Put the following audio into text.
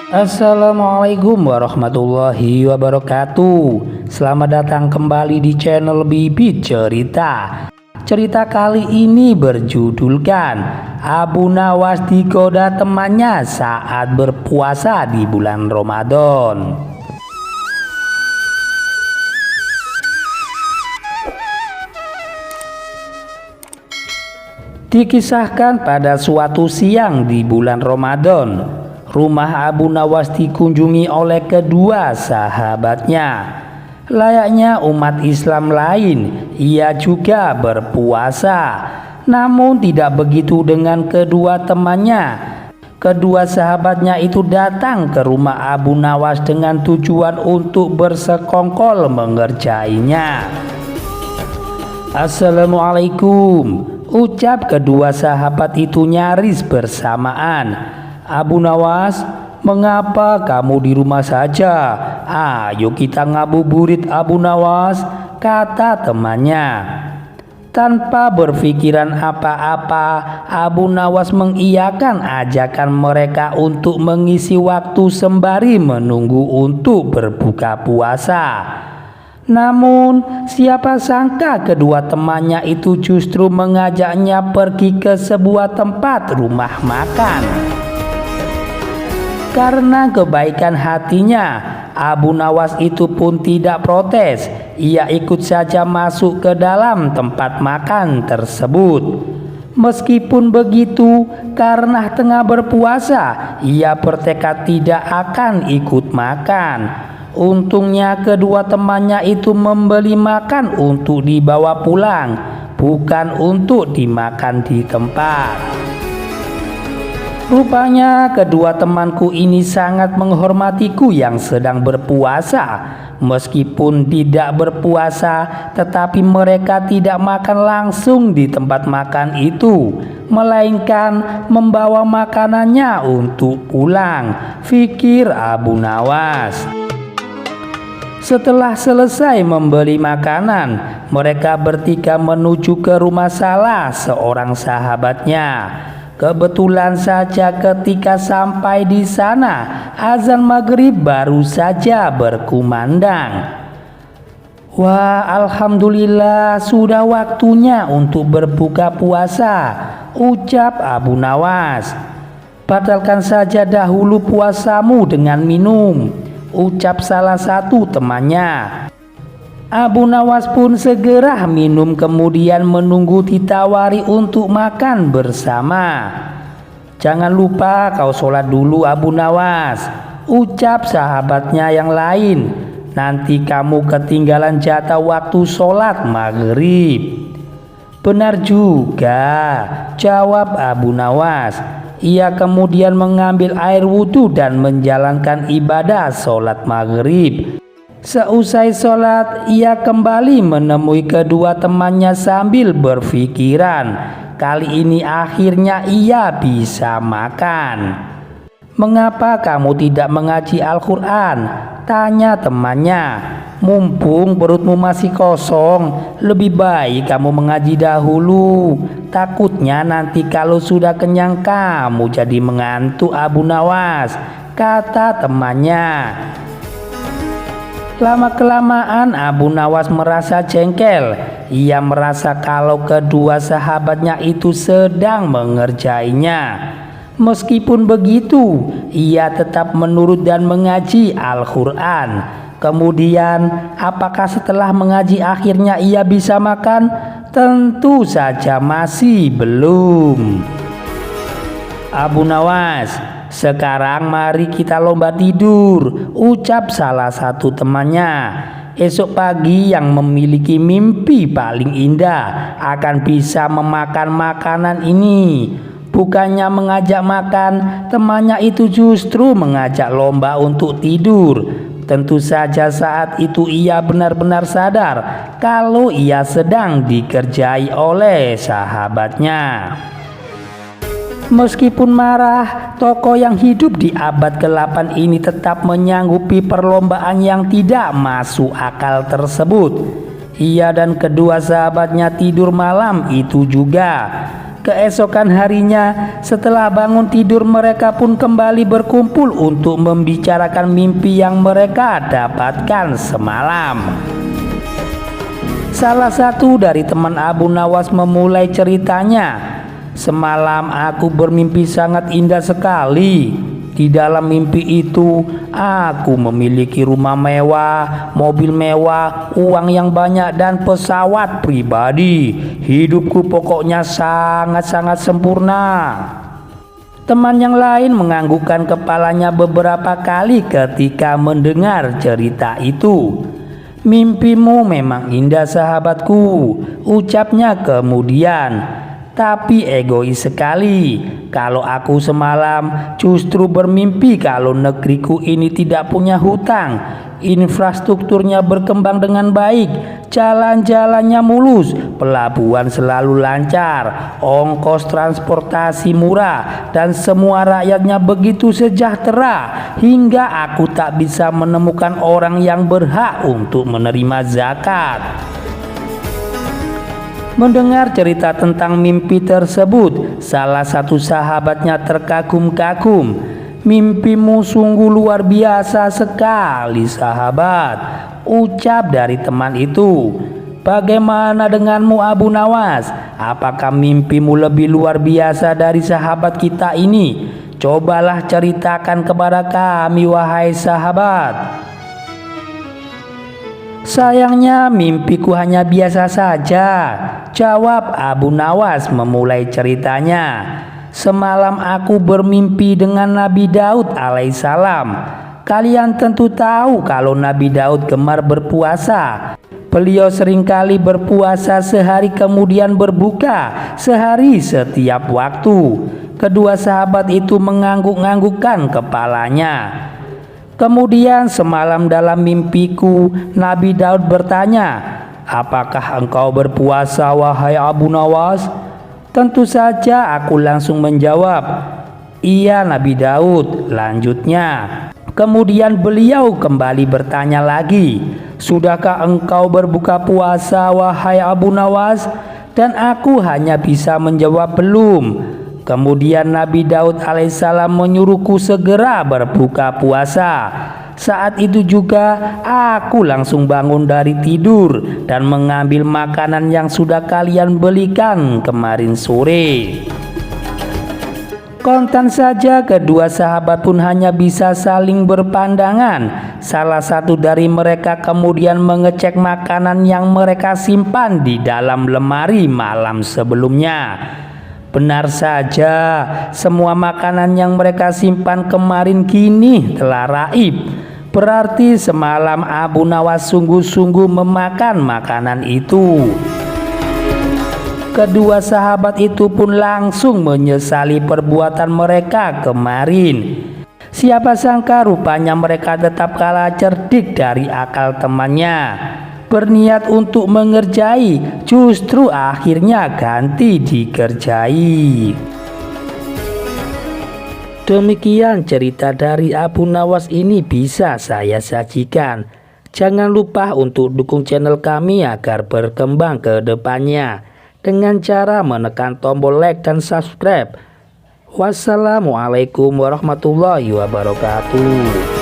Assalamualaikum warahmatullahi wabarakatuh. Selamat datang kembali di channel Bibit Cerita. Cerita kali ini berjudulkan Abu Nawas digoda temannya saat berpuasa di bulan Ramadan. Dikisahkan pada suatu siang di bulan Ramadan, rumah Abu Nawas dikunjungi oleh kedua sahabatnya. Layaknya umat Islam lain, ia juga berpuasa. Namun tidak begitu dengan kedua temannya. Kedua sahabatnya itu datang ke rumah Abu Nawas dengan tujuan untuk bersekongkol mengerjainya. Assalamualaikum, ucap kedua sahabat itu nyaris bersamaan. Abu Nawas, mengapa kamu di rumah saja? Ayo kita ngabuburit Abu Nawas, kata temannya. Tanpa berpikiran apa-apa, Abu Nawas mengiyakan ajakan mereka untuk mengisi waktu sembari menunggu untuk berbuka puasa. Namun siapa sangka kedua temannya itu justru mengajaknya pergi ke sebuah tempat rumah makan. Karena kebaikan hatinya, Abu Nawas itu pun tidak protes. Ia ikut saja masuk ke dalam tempat makan tersebut. Meskipun begitu, karena tengah berpuasa, ia bertekad tidak akan ikut makan. Untungnya kedua temannya itu membeli makan untuk dibawa pulang, bukan untuk dimakan di tempat. Rupanya kedua temanku ini sangat menghormatiku yang sedang berpuasa. Meskipun tidak berpuasa, tetapi mereka tidak makan langsung di tempat makan itu, melainkan membawa makanannya untuk pulang, pikir Abu Nawas. Setelah selesai membeli makanan, mereka bertiga menuju ke rumah salah seorang sahabatnya. Kebetulan saja ketika sampai di sana, azan maghrib baru saja berkumandang. Wah, alhamdulillah sudah waktunya untuk berbuka puasa, ucap Abu Nawas. Batalkan saja dahulu puasamu dengan minum, ucap salah satu temannya. Abu Nawas pun segera minum kemudian menunggu ditawari untuk makan bersama. Jangan lupa kau sholat dulu Abu Nawas, ucap sahabatnya yang lain. Nanti kamu ketinggalan jatah waktu sholat maghrib. Benar juga, jawab Abu Nawas. Ia kemudian mengambil air wudhu dan menjalankan ibadah sholat maghrib. Seusai sholat, ia kembali menemui kedua temannya sambil berpikiran. Kali ini akhirnya ia bisa makan. Mengapa kamu tidak mengaji Al-Quran? Tanya temannya. Mumpung perutmu masih kosong, lebih baik kamu mengaji dahulu. Takutnya nanti kalau sudah kenyang kamu jadi mengantuk Abu Nawas, kata temannya. Lama-kelamaan Abu Nawas merasa jengkel. Ia merasa kalau kedua sahabatnya itu sedang mengerjainya. Meskipun begitu, ia tetap menurut dan mengaji Al-Quran. Kemudian, apakah setelah mengaji akhirnya ia bisa makan? Tentu saja masih belum. Abu Nawas, sekarang mari kita lomba tidur, ucap salah satu temannya. Esok pagi yang memiliki mimpi paling indah akan bisa memakan makanan ini. Bukannya mengajak makan, temannya itu justru mengajak lomba untuk tidur. Tentu saja saat itu ia benar-benar sadar kalau ia sedang dikerjai oleh sahabatnya. Meskipun marah, tokoh yang hidup di abad ke-8 ini tetap menyanggupi perlombaan yang tidak masuk akal tersebut. Ia dan kedua sahabatnya tidur malam itu juga. Keesokan harinya, setelah bangun tidur, mereka pun kembali berkumpul untuk membicarakan mimpi yang mereka dapatkan semalam. Salah satu dari teman Abu Nawas memulai ceritanya. "Semalam aku bermimpi sangat indah sekali. Di dalam mimpi itu, aku memiliki rumah mewah, mobil mewah, uang yang banyak, dan pesawat pribadi. Hidupku pokoknya sangat-sangat sempurna." Teman yang lain menganggukkan kepalanya beberapa kali ketika mendengar cerita itu. "Mimpimu memang indah, sahabatku," ucapnya kemudian. "Tapi egois sekali. Kalau aku semalam justru bermimpi kalau negeriku ini tidak punya hutang, infrastrukturnya berkembang dengan baik, jalan-jalannya mulus, pelabuhan selalu lancar, ongkos transportasi murah, dan semua rakyatnya begitu sejahtera hingga aku tak bisa menemukan orang yang berhak untuk menerima zakat." Mendengar cerita tentang mimpi tersebut, salah satu sahabatnya terkagum-kagum. "Mimpimu sungguh luar biasa sekali, sahabat," ucap dari teman itu. "Bagaimana denganmu, Abu Nawas? Apakah mimpimu lebih luar biasa dari sahabat kita ini? Cobalah ceritakan kepada kami, wahai sahabat." "Sayangnya mimpiku hanya biasa saja," jawab Abu Nawas memulai ceritanya. "Semalam aku bermimpi dengan Nabi Daud alaihissalam. Kalian tentu tahu kalau Nabi Daud gemar berpuasa. Beliau seringkali berpuasa sehari kemudian berbuka sehari setiap waktu." Kedua sahabat itu mengangguk-anggukkan kepalanya. "Kemudian semalam dalam mimpiku, Nabi Daud bertanya, 'Apakah engkau berpuasa, wahai Abu Nawas?' Tentu saja aku langsung menjawab, 'Iya, Nabi Daud.' Lanjutnya, kemudian beliau kembali bertanya lagi, 'Sudahkah engkau berbuka puasa, wahai Abu Nawas?' Dan aku hanya bisa menjawab, 'Belum.' Kemudian Nabi Daud alaihissalam menyuruhku segera berbuka puasa. Saat itu juga aku langsung bangun dari tidur dan mengambil makanan yang sudah kalian belikan kemarin sore." Kontan saja kedua sahabat pun hanya bisa saling berpandangan. Salah satu dari mereka kemudian mengecek makanan yang mereka simpan di dalam lemari malam sebelumnya. Benar saja, semua makanan yang mereka simpan kemarin kini telah raib. Berarti semalam Abu Nawas sungguh-sungguh memakan makanan itu. Kedua sahabat itu pun langsung menyesali perbuatan mereka kemarin. Siapa sangka rupanya mereka tetap kalah cerdik dari akal temannya. Berniat untuk mengerjai, justru akhirnya ganti dikerjai. Demikian cerita dari Abu Nawas ini bisa saya sajikan. Jangan lupa untuk dukung channel kami agar berkembang ke depannya dengan cara menekan tombol like dan subscribe. Wassalamualaikum warahmatullahi wabarakatuh.